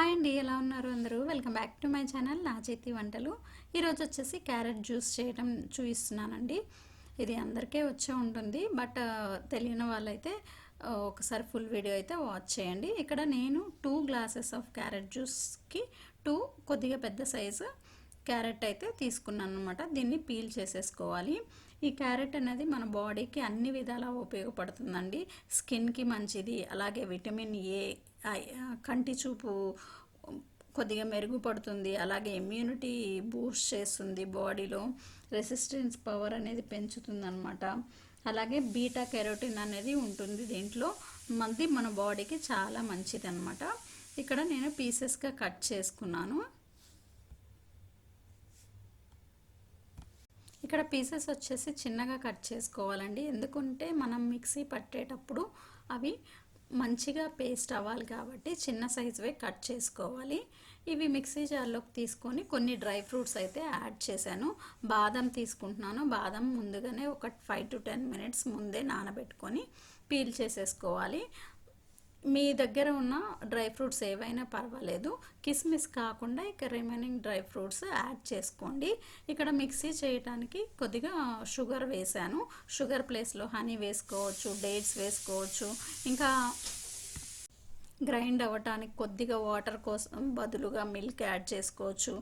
Hi అండి, ఎలా ఉన్నారు అందరూ? Welcome back to my channel నా చేతి వంటలు. ఈరోజు వచ్చేసి క్యారెట్ జ్యూస్ చేయడం చూపిస్తున్నానండి. ఇది అందరికీ వచ్చే ఉంటుంది, బట్ తెలియని వాళ్ళైతే ఒకసారి ఫుల్ వీడియో అయితే వాచ్ చేయండి. ఇక్కడ నేను 2 గ్లాసెస్ ఆఫ్ క్యారెట్ జ్యూస్కి 2 కొద్దిగా పెద్ద సైజు క్యారెట్ అయితే తీసుకున్నాను అనమాట. దీన్ని పీల్ చేసేసుకోవాలి. ఈ క్యారెట్ అనేది మన బాడీకి అన్ని విధాలా ఉపయోగపడుతుందండి. స్కిన్కి మంచిది, అలాగే విటమిన్ ఏ, కంటి చూపు కొద్దిగా మెరుగుపడుతుంది, అలాగే ఇమ్యూనిటీ బూస్ట్ చేస్తుంది, బాడీలో రెసిస్టెన్స్ పవర్ అనేది పెంచుతుంది అనమాట. అలాగే బీటా కెరోటిన్ అనేది ఉంటుంది దీంట్లో, మన బాడీకి చాలా మంచిది అనమాట. ఇక్కడ నేను పీసెస్గా కట్ చేసుకున్నాను. ఇక్కడ పీసెస్ వచ్చేసి చిన్నగా కట్ చేసుకోవాలండి, ఎందుకంటే మనం మిక్సీ పట్టేటప్పుడు అవి మంచిగా పేస్ట్ అవ్వాలి కాబట్టి చిన్న సైజువే కట్ చేసుకోవాలి. ఇవి మిక్సీ జార్లోకి తీసుకొని కొన్ని డ్రై ఫ్రూట్స్ అయితే యాడ్ చేశాను. బాదం తీసుకుంటున్నాను. బాదం ముందుగానే ఒక 5 to 10 మినిట్స్ ముందే నానబెట్టుకొని పీల్ చేసేసుకోవాలి. మీ దగ్గర ఉన్న డ్రై ఫ్రూట్స్ ఏవైనా పర్వాలేదు, కిస్మిస్ కాకుండా ఇక రిమైనింగ్ డ్రై ఫ్రూట్స్ యాడ్ చేసుకోండి. ఇక్కడ మిక్సీ చేయడానికి కొద్దిగా షుగర్ వేసాను. షుగర్ ప్లేస్లో హనీ వేసుకోవచ్చు, డేట్స్ వేసుకోవచ్చు. ఇంకా గ్రైండ్ అవ్వటానికి కొద్దిగా వాటర్ కోసం బదులుగా మిల్క్ యాడ్ చేసుకోవచ్చు.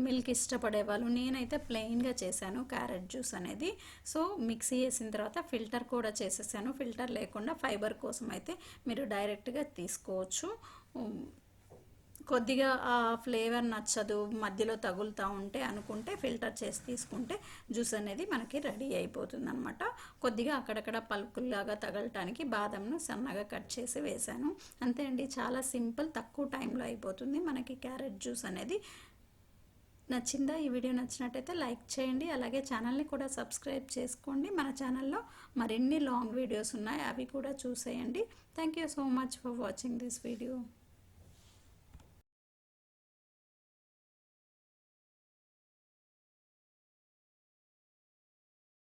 మిల్క్ ఇష్టపడే వాళ్ళు, నేనైతే ప్లెయిన్గా చేశాను క్యారెట్ జ్యూస్ అనేది. సో మిక్సీ వేసిన తర్వాత ఫిల్టర్ కూడా చేసేసాను. ఫిల్టర్ లేకుండా ఫైబర్ కోసం అయితే మీరు డైరెక్ట్గా తీసుకోవచ్చు. కొద్దిగా ఆ ఫ్లేవర్ నచ్చదు, మధ్యలో తగులుతూ ఉంటే అనుకుంటే ఫిల్టర్ చేసి తీసుకుంటే జ్యూస్ అనేది మనకి రెడీ అయిపోతుంది అనమాట. కొద్దిగా అక్కడక్కడ పలుకుల్లాగా తగలటానికి బాదంను సన్నగా కట్ చేసి వేసాను. అంతే అండి, చాలా సింపుల్, తక్కువ టైంలో అయిపోతుంది మనకి క్యారెట్ జ్యూస్ అనేది. నచ్చిందా? ఈ వీడియో నచ్చినట్టయితే లైక్ చేయండి, అలాగే ఛానల్ని కూడా సబ్స్క్రైబ్ చేసుకోండి. మన ఛానల్లో మరిన్ని లాంగ్ వీడియోస్ ఉన్నాయి, అవి కూడా చూసేయండి. Thank you so much for watching this video.